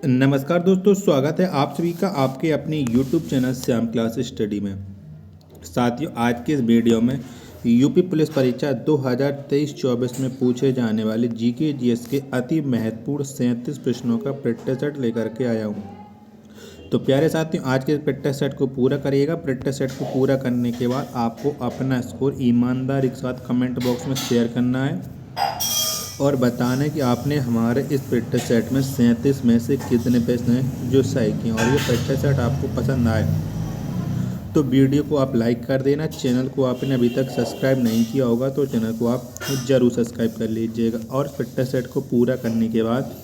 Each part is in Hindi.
नमस्कार दोस्तों, स्वागत है आप सभी का आपके अपने YouTube channel Shyam class study में। साथियों, आज के इस वीडियो में यूपी पुलिस परीक्षा 2023-24 में पूछे जाने वाले जीके जीएस के अति महत्वपूर्ण 37 प्रश्नों का प्रैक्टिस सेट लेकर के आया हूँ। तो प्यारे साथियों, आज के प्रैक्टिस सेट को पूरा करिएगा। प्रैक्टिस सेट को पूरा करने के बाद आपको अपना स्कोर ईमानदारी के साथ कमेंट बॉक्स में शेयर करना है और बताना है कि आपने हमारे इस प्रैक्टिस सेट में 37 में से कितने प्रश्न हैं जो सही किए। और ये प्रैक्टिस सेट आपको पसंद आए तो वीडियो को आप लाइक कर देना। चैनल को आपने अभी तक सब्सक्राइब नहीं किया होगा तो चैनल को आप ज़रूर सब्सक्राइब कर लीजिएगा। और प्रैक्टिस सेट को पूरा करने के बाद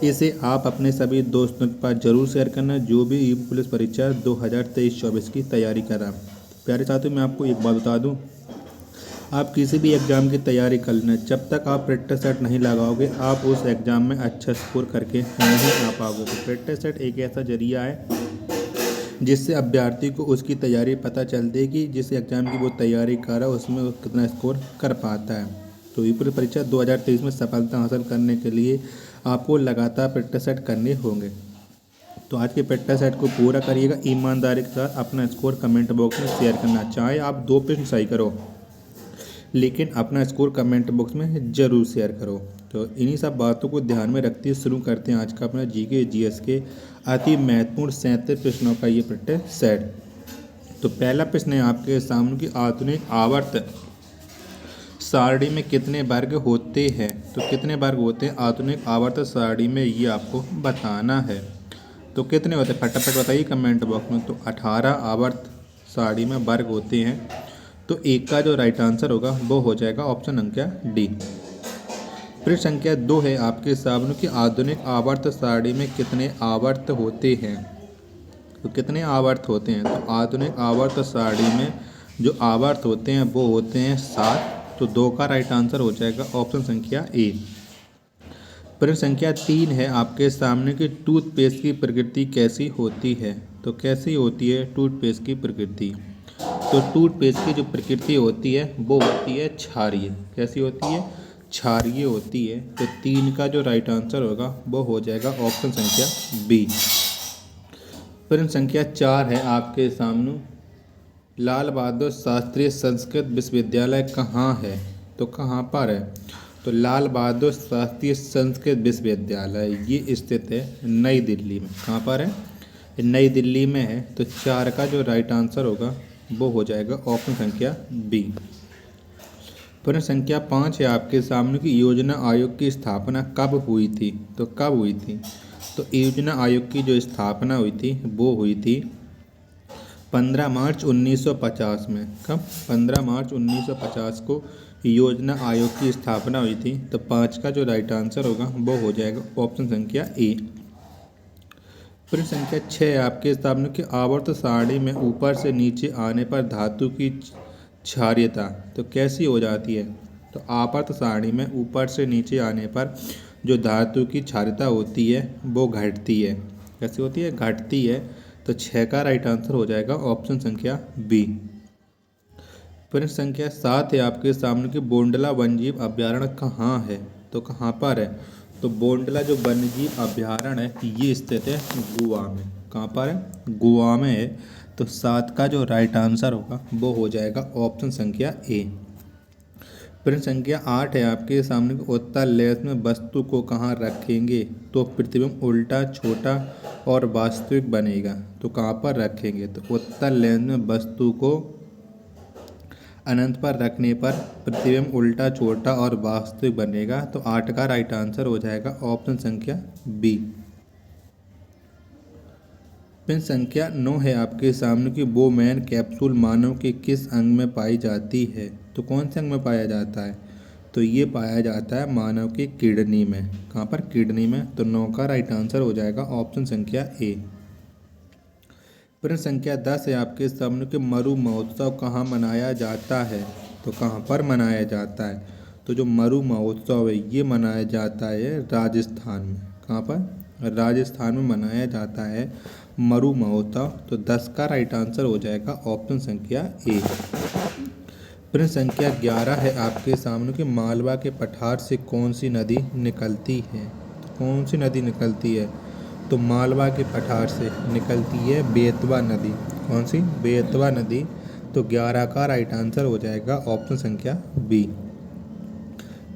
इसे आप अपने सभी दोस्तों के पास ज़रूर शेयर करना जो भी यूपी पुलिस परीक्षा 2023-24 की तैयारी कर रहा है। प्यारे साथियों, मैं आपको एक बात बता दूँ, आप किसी भी एग्ज़ाम की तैयारी कर लें, जब तक आप प्रैक्टिस सेट नहीं लगाओगे आप उस एग्ज़ाम में अच्छा स्कोर करके नहीं आ पाओगे। तो प्रैक्टिस सेट एक ऐसा जरिया है जिससे अभ्यर्थी को उसकी तैयारी पता चलती है कि जिस एग्ज़ाम की वो तैयारी कर रहा है उसमें वो कितना स्कोर कर पाता है। तो यूपी परीक्षा 2023 में सफलता हासिल करने के लिए आपको लगातार प्रैक्टिस सेट करने होंगे। तो आज के प्रैक्टिस सेट को पूरा करिएगा। ईमानदारी के साथ अपना स्कोर कमेंट बॉक्स में शेयर करना। चाहे आप 2 प्रश्न सही करो लेकिन अपना स्कोर कमेंट बॉक्स में ज़रूर शेयर करो। तो इन्हीं सब बातों को ध्यान में रखते हुए शुरू करते हैं आज का अपना जीके जीएस के अति महत्वपूर्ण 37 प्रश्नों का ये प्रैक्टिस सेट। तो पहला प्रश्न है आपके सामने की आधुनिक आवर्त सारणी में कितने वर्ग होते हैं। तो कितने वर्ग होते हैं आधुनिक आवर्त सारणी में, ये आपको बताना है। तो कितने होते हैं फटाफट बताइए कमेंट बॉक्स में। तो 18 आवर्त सारणी में वर्ग होते हैं। तो एक का जो राइट आंसर होगा वो हो जाएगा ऑप्शन संख्या डी। प्रश्न संख्या 2 है आपके सामने कि आधुनिक आवर्त सारणी में कितने आवर्त होते हैं। तो कितने आवर्त होते हैं। तो आधुनिक आवर्त सारणी में जो आवर्त होते हैं वो होते हैं 7। तो 2 का राइट आंसर हो जाएगा ऑप्शन संख्या ए। प्रश्न संख्या 3 है आपके सामने कि टूथपेस्ट की प्रकृति कैसी होती है। तो कैसी होती है टूथपेस्ट की प्रकृति। तो टूथपेस्ट की जो प्रकृति होती है वो होती है क्षारीय। कैसी होती है, क्षारीय होती है। तो 3 का जो राइट आंसर होगा वो हो जाएगा ऑप्शन संख्या बी। प्रश्न संख्या 4 है आपके सामने, लाल बहादुर शास्त्री संस्कृत विश्वविद्यालय कहाँ है। तो कहाँ पर है। तो लाल बहादुर शास्त्री संस्कृत विश्वविद्यालय ये स्थित है नई दिल्ली में। कहाँ पर है, नई दिल्ली में है। तो 4 का जो राइट आंसर होगा वो हो जाएगा ऑप्शन संख्या बी। प्रश्न संख्या 5 है आपके सामने की योजना आयोग की स्थापना कब हुई थी। तो कब हुई थी। तो योजना आयोग की जो स्थापना हुई थी वो हुई थी 15 मार्च 1950 में। कब, 15 मार्च 1950 को योजना आयोग की स्थापना हुई थी। तो 5 का जो राइट आंसर होगा वो हो जाएगा ऑप्शन संख्या ए। प्रश्न संख्या 6 आपके सामने कि आवर्त सारणी में ऊपर से नीचे आने पर धातु की क्षारीयता तो कैसी हो जाती है। तो आवर्त सारणी में ऊपर से नीचे आने पर जो धातु की क्षारीयता होती है वो घटती है। कैसी होती है, घटती है। तो 6 का राइट आंसर हो जाएगा ऑप्शन संख्या बी। प्रश्न संख्या 7 है आपके सामने कि बोंडला वन्यजीव अभ्यारण्य कहाँ है। तो कहाँ पर है। तो बोंडला जो वन्यजीव अभ्यारण्य है ये स्थित है गोवा में। कहाँ पर है, गोवा में है। तो 7 का जो राइट आंसर होगा वो हो जाएगा ऑप्शन संख्या ए। प्रश्न संख्या 8 है आपके सामने, उत्तल लेंस में वस्तु को कहाँ रखेंगे तो प्रतिबिंब उल्टा, छोटा और वास्तविक बनेगा। तो कहाँ पर रखेंगे। तो उत्तल लेंस में वस्तु को अनंत पर रखने पर प्रतिबिंब उल्टा, छोटा और वास्तविक बनेगा। तो 8 का राइट आंसर हो जाएगा ऑप्शन संख्या बी। प्रश्न संख्या 9 है आपके सामने कि बोमैन कैप्सूल मानव के किस अंग में पाई जाती है। तो कौन से अंग में पाया जाता है। तो ये पाया जाता है मानव की किडनी में। कहाँ पर, किडनी में। तो 9 का राइट आंसर हो जाएगा ऑप्शन संख्या ए। प्रश्न संख्या 10 है आपके सामने कि मरु महोत्सव कहाँ मनाया जाता है। तो कहाँ पर मनाया जाता है। तो जो मरु महोत्सव है ये मनाया जाता है राजस्थान में। कहाँ पर, राजस्थान में मनाया जाता है मरु महोत्सव। तो 10 का राइट आंसर हो जाएगा ऑप्शन संख्या ए। प्रश्न संख्या 11 है आपके सामने कि मालवा के पठार से कौन सी नदी निकलती है। तो कौन सी नदी निकलती है। तो मालवा के पठार से निकलती है बेतवा नदी। कौन सी? बेतवा नदी। तो 11 का राइट आंसर हो जाएगा ऑप्शन संख्या बी।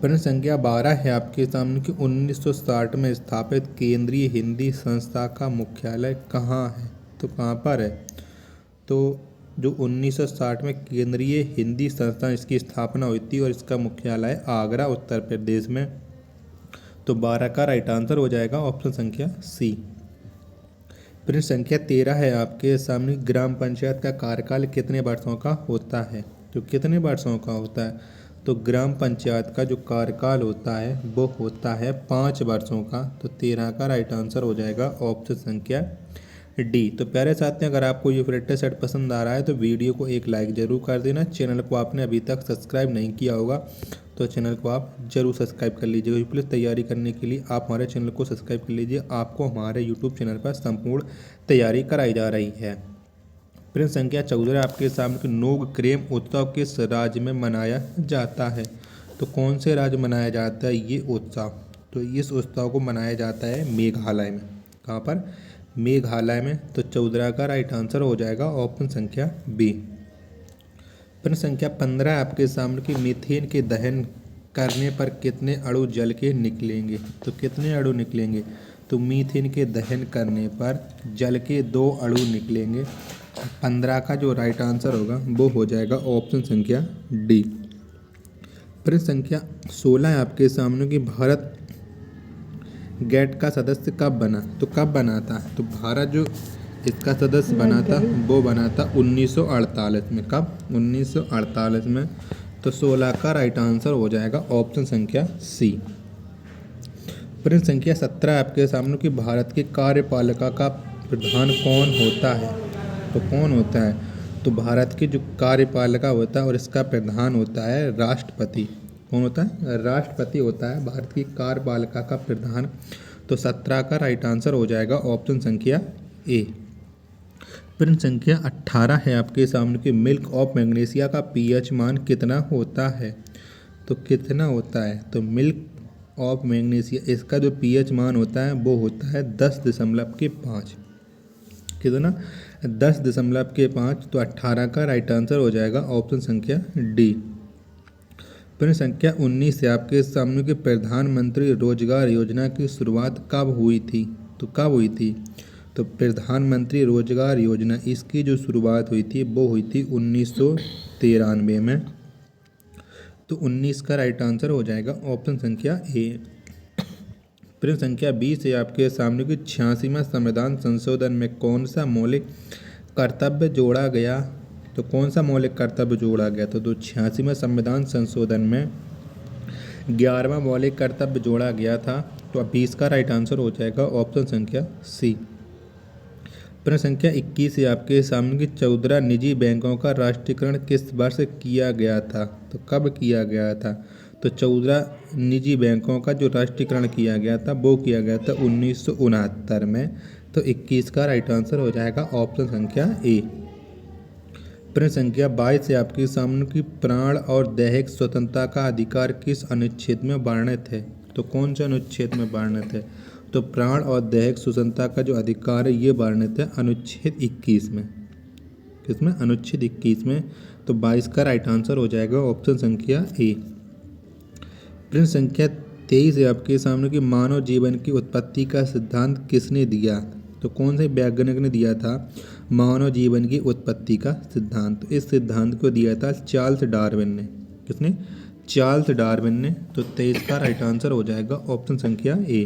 प्रश्न संख्या 12 है आपके सामने कि 1960 में स्थापित केंद्रीय हिंदी संस्था का मुख्यालय कहाँ है? तो कहाँ पर है? तो जो 1960 में केंद्रीय हिंदी संस्थान इसकी स्थापना हुई थी और इसका मुख्यालय आगरा उत्तर प्रदेश में। तो 12 का राइट आंसर हो जाएगा ऑप्शन संख्या सी। प्रश्न संख्या 13 है आपके सामने, ग्राम पंचायत का कार्यकाल कितने वर्षों का होता है? तो कितने वर्षों का होता है? तो ग्राम पंचायत का जो कार्यकाल होता है वो होता है 5 वर्षों का। तो 13 का राइट आंसर हो जाएगा ऑप्शन संख्या डी। तो प्यारे साथियों, अगर आपको ये फिल्टर सेट पसंद आ रहा है तो वीडियो को एक लाइक ज़रूर कर देना। चैनल को आपने अभी तक सब्सक्राइब नहीं किया होगा तो चैनल को आप जरूर सब्सक्राइब कर लीजिए। यूपी पुलिस तैयारी करने के लिए आप हमारे चैनल को सब्सक्राइब कर लीजिए। आपको हमारे यूट्यूब चैनल पर संपूर्ण तैयारी कराई जा रही है। प्रश्न संख्या 14 आपके सामने, नोग क्रेम उत्सव किस राज्य में मनाया जाता है? तो कौन से राज्य मनाया जाता है ये उत्सव? तो इस उत्सव को मनाया जाता है मेघालय में। कहाँ पर? मेघालय में। तो 14 का राइट आंसर हो जाएगा ऑप्शन संख्या बी। प्रश्न संख्या 15 आपके सामने कि मीथेन के दहन करने पर कितने अणु जल के निकलेंगे? तो कितने अणु निकलेंगे? तो मीथेन के दहन करने पर जल के 2 अणु निकलेंगे। 15 का जो राइट आंसर होगा वो हो जाएगा ऑप्शन संख्या डी। प्रश्न संख्या 16 है आपके सामने कि भारत गैट का सदस्य कब बना? तो कब बना था? तो भारत जो इसका सदस्य बना था वो बना था 1948 में। कब? 1948 में। तो 16 का राइट आंसर हो जाएगा ऑप्शन संख्या सी। प्रश्न संख्या 17 आपके सामने कि भारत के कार्यपालिका का प्रधान कौन होता है? तो कौन होता है? तो भारत की जो कार्यपालिका होता है और इसका प्रधान होता है राष्ट्रपति। कौन होता है? राष्ट्रपति होता है भारत की कार्यपालिका का प्रधान। तो 17 का राइट आंसर हो जाएगा ऑप्शन संख्या ए। प्रश्न संख्या 18 है आपके सामने कि मिल्क ऑफ मैग्नीशिया का पीएच मान कितना होता है? तो कितना होता है? तो मिल्क ऑफ मैग्नीशिया इसका जो पीएच मान होता है वो होता है 10.5। कितना? 10.5। तो 18 का राइट आंसर हो जाएगा ऑप्शन संख्या डी। प्रश्न संख्या 19 है आपके सामने कि प्रधानमंत्री रोजगार योजना की शुरुआत कब हुई थी? तो कब हुई थी? तो प्रधानमंत्री रोजगार योजना इसकी जो शुरुआत हुई थी वो हुई थी 1993 में। तो 19 का राइट आंसर हो जाएगा ऑप्शन संख्या ए। प्रश्न संख्या 20 है आपके सामने कि 86वां संविधान संशोधन में कौन सा मौलिक कर्तव्य जोड़ा गया? तो कौन सा मौलिक कर्तव्य जोड़ा गया? तो 86वें संविधान संशोधन में 11वां मौलिक कर्तव्य जोड़ा गया था। तो 20 का राइट आंसर हो जाएगा ऑप्शन संख्या सी। प्रश्न संख्या 21 है आपके सामने कि 14 निजी बैंकों का राष्ट्रीयकरण किस वर्ष किया गया था? तो कब किया गया था? तो 14 निजी बैंकों का जो राष्ट्रीयकरण किया गया था वो किया गया था 1969 में। तो 21 का राइट आंसर हो जाएगा ऑप्शन संख्या ए। प्रश्न संख्या 22 है आपके सामने कि प्राण और दैहिक स्वतंत्रता का अधिकार किस अनुच्छेद में वर्णित है? तो कौन से अनुच्छेद में वर्णित है? तो प्राण और दैहिक स्वतंत्रता का जो अधिकार है ये वर्णित है अनुच्छेद 21 में। किसमें? अनुच्छेद 21 में। तो 22 का राइट आंसर हो जाएगा ऑप्शन संख्या ए। प्रश्न संख्या 23 है आपके सामने कि मानव जीवन की उत्पत्ति का सिद्धांत किसने दिया? तो कौन से वैज्ञानिक ने दिया था मानव जीवन की उत्पत्ति का सिद्धांत? तो इस सिद्धांत को दिया था चार्ल्स डार्विन ने। किसने? चार्ल्स डार्विन ने। तो 23 का राइट आंसर हो जाएगा ऑप्शन संख्या ए।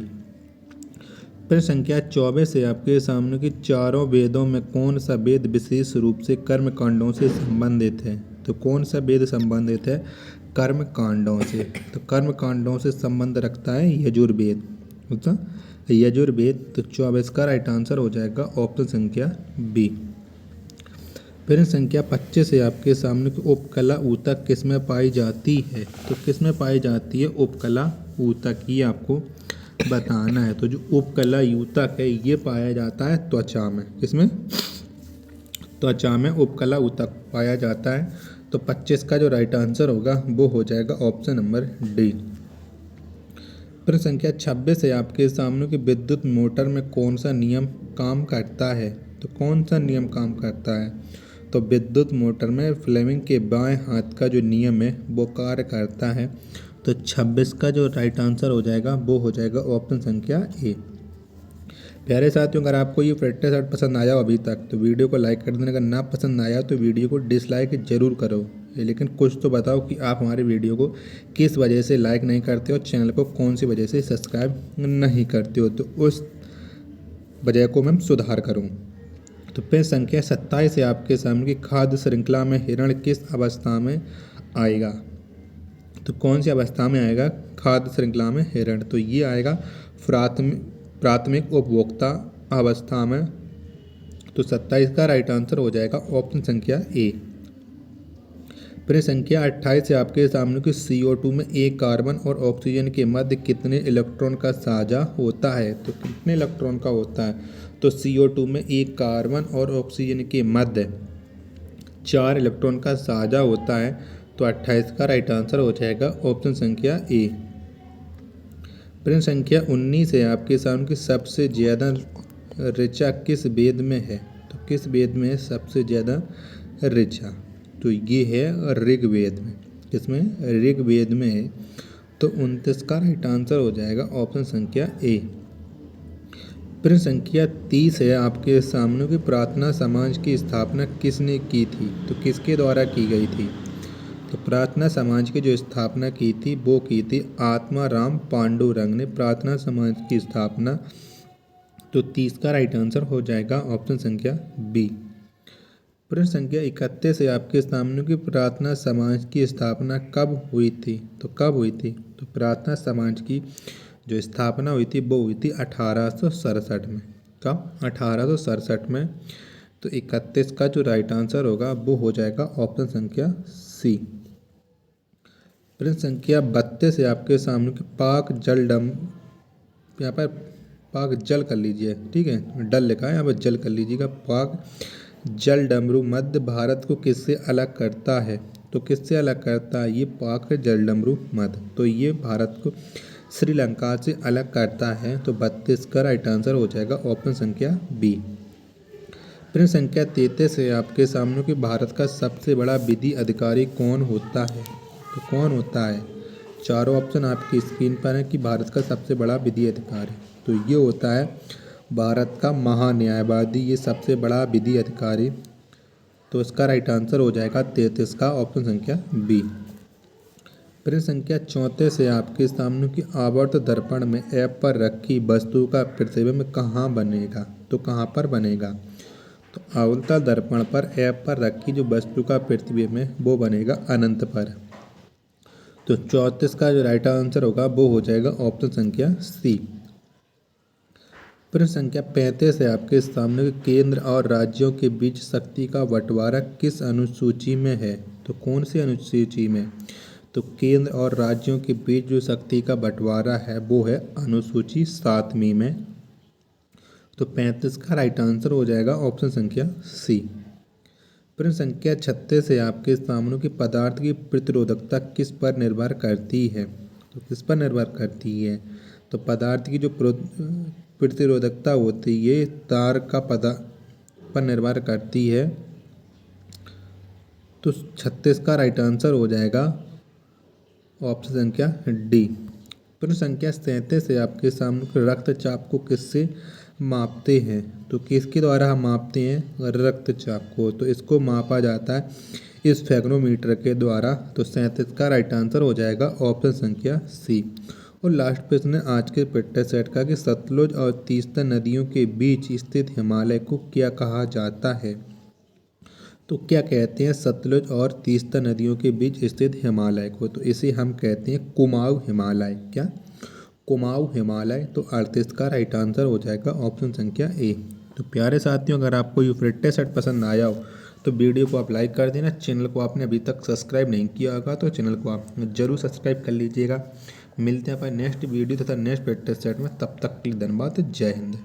प्रश्न संख्या 24 है आपके सामने कि चारों वेदों में कौन सा वेद विशेष रूप से कर्म कांडों से संबंधित है? तो कौन सा वेद संबंधित है कर्म कांडों से? तो कर्म कांडों से संबंध रखता है यजुर्वेद। अच्छा, यजुर्वेद। तो 24 का राइट आंसर हो जाएगा ऑप्शन संख्या बी। प्रश्न संख्या 25 है आपके सामने कि उपकला ऊतक किसमें पाई जाती है? तो किसमें पाई जाती है उपकला ऊतक? ये आपको बताना है। तो जो उपकला ऊतक है ये पाया जाता है त्वचा में। किसमें? त्वचा में उपकला ऊतक पाया जाता है। तो 25 का जो राइट आंसर होगा वो हो जाएगा ऑप्शन नंबर डी। प्रश्न संख्या 26 है आपके सामने कि विद्युत मोटर में कौन सा नियम काम करता है। तो कौन सा नियम काम करता है। तो विद्युत मोटर में फ्लेमिंग के बाएं हाथ का जो नियम है वो कार्य करता है। तो 26 का जो राइट आंसर हो जाएगा वो हो जाएगा ऑप्शन संख्या ए। प्यारे साथियों, अगर आपको ये फिटनेस सेट पसंद आया हो अभी तक तो वीडियो को लाइक कर देना। अगर ना पसंद आया तो वीडियो को डिसलाइक जरूर करो, लेकिन कुछ तो बताओ कि आप हमारे वीडियो को किस वजह से लाइक नहीं करते हो, चैनल को कौन सी वजह से सब्सक्राइब नहीं करते हो, तो उस वजह को मैं सुधार करूँ। तो प्रश्न संख्या 27 है आपके सामने कि खाद्य श्रृंखला में हिरण किस अवस्था में आएगा। तो कौन सी अवस्था में आएगा खाद्य श्रृंखला में हिरण। तो ये आएगा प्राथमिक उपभोक्ता अवस्था में। तो 27 का राइट आंसर हो जाएगा ऑप्शन संख्या ए। प्रश्न संख्या 28 है आपके सामने कि CO2 में एक कार्बन और ऑक्सीजन के मध्य कितने इलेक्ट्रॉन का साझा होता है। तो कितने इलेक्ट्रॉन का होता है। तो CO2 में एक कार्बन और ऑक्सीजन के मध्य 4 इलेक्ट्रॉन का साझा होता है। तो 28 का राइट आंसर हो जाएगा ऑप्शन संख्या ए। प्रश्न संख्या 19 है आपके सामने कि सबसे ज़्यादा ऋचा किस वेद में है। तो किस वेद में है सबसे ज़्यादा ऋचा। तो ये है ऋग्वेद में। किसमें ऋग्वेद में है। तो 29 का राइट आंसर हो जाएगा ऑप्शन संख्या ए। प्रश्न संख्या 30 है आपके सामने कि प्रार्थना समाज की स्थापना किसने की थी। तो किसके द्वारा की गई थी। तो प्रार्थना समाज की जो स्थापना की थी वो की थी आत्माराम पांडुरंग ने प्रार्थना समाज की स्थापना। तो 30 का राइट आंसर हो जाएगा ऑप्शन संख्या बी। प्रश्न संख्या 31 है आपके सामने कि प्रार्थना समाज की स्थापना कब हुई थी। तो कब हुई थी। तो प्रार्थना समाज की जो स्थापना हुई थी वो हुई थी 1867 में। कब 1867 में। तो 31 का जो राइट आंसर होगा वो हो जाएगा ऑप्शन संख्या सी। प्रश्न संख्या 32 है आपके सामने कि पाक जल डम, यहाँ पर पाक जल कर लीजिए, ठीक है, डल लिखा है यहाँ पर जल कर लीजिएगा। पाक जल डमरू मध्य भारत को किससे अलग करता है। तो किससे अलग करता है ये पाक जल डमरू मध्य। तो ये भारत को श्रीलंका से अलग करता है। तो 32 का राइट आंसर हो जाएगा ऑप्शन संख्या बी। प्रश्न संख्या 33 है आपके सामने कि भारत का सबसे बड़ा विधि अधिकारी कौन होता है। तो कौन होता है। चारों ऑप्शन आपकी स्क्रीन पर है कि भारत का सबसे बड़ा विधि अधिकारी। तो ये होता है भारत का महान्यायवादी, ये सबसे बड़ा विधि अधिकारी। तो इसका राइट आंसर हो जाएगा 33 का ऑप्शन संख्या बी। प्रश्न संख्या 34 है आपके सामने कि आवर्त दर्पण में ऐप पर रखी वस्तु का प्रतिबिंब कहाँ बनेगा। तो कहाँ पर बनेगा। तो आवर्त दर्पण पर ऐप पर रखी जो वस्तु का प्रतिबिंब है वो बनेगा अनंत पर। तो 34 का जो राइट आंसर होगा वो हो जाएगा ऑप्शन संख्या सी। प्रश्न संख्या 35 है आपके सामने कि केंद्र और राज्यों के बीच शक्ति का बंटवारा किस अनुसूची में है। तो कौन सी अनुसूची में। तो केंद्र और राज्यों के बीच जो शक्ति का बंटवारा है वो है अनुसूची 7वीं में। तो 35 का राइट आंसर हो जाएगा ऑप्शन संख्या सी। प्रश्न संख्या 36 है आपके सामने कि पदार्थ की प्रतिरोधकता किस पर निर्भर करती है। तो किस पर निर्भर करती है। तो पदार्थ की जो प्रतिरोधकता होती है ये तार का पर निर्भर करती है। तो 36 का राइट आंसर हो जाएगा ऑप्शन संख्या डी। प्रश्न संख्या 37 है आपके सामने रक्तचाप को किससे मापते हैं। तो किसके द्वारा हम मापते हैं रक्तचाप को। तो इसको मापा जाता है इस फेग्नोमीटर के द्वारा। तो 37 का राइट आंसर हो जाएगा ऑप्शन संख्या सी। और लास्ट प्रश्न है आज के फिटनेस सेट का कि सतलुज और तीस्ता नदियों के बीच स्थित हिमालय को क्या कहा जाता है। तो क्या कहते हैं सतलुज और तीस्ता नदियों के बीच स्थित हिमालय को। तो इसे हम कहते हैं कुमाऊं हिमालय। क्या कुमाऊं हिमालय। तो 38 का राइट आंसर हो जाएगा ऑप्शन संख्या ए। तो प्यारे साथियों, अगर आपको ये फिटनेस सेट पसंद आया हो तो वीडियो को आप लाइक कर देना। चैनल को आपने अभी तक सब्सक्राइब नहीं किया होगा तो चैनल को आप जरूर सब्सक्राइब कर लीजिएगा। मिलते हैं अपन नेक्स्ट वीडियो तथा नेक्स्ट फिटनेस सेट में। तब तक के लिए धन्यवाद। जय हिंद।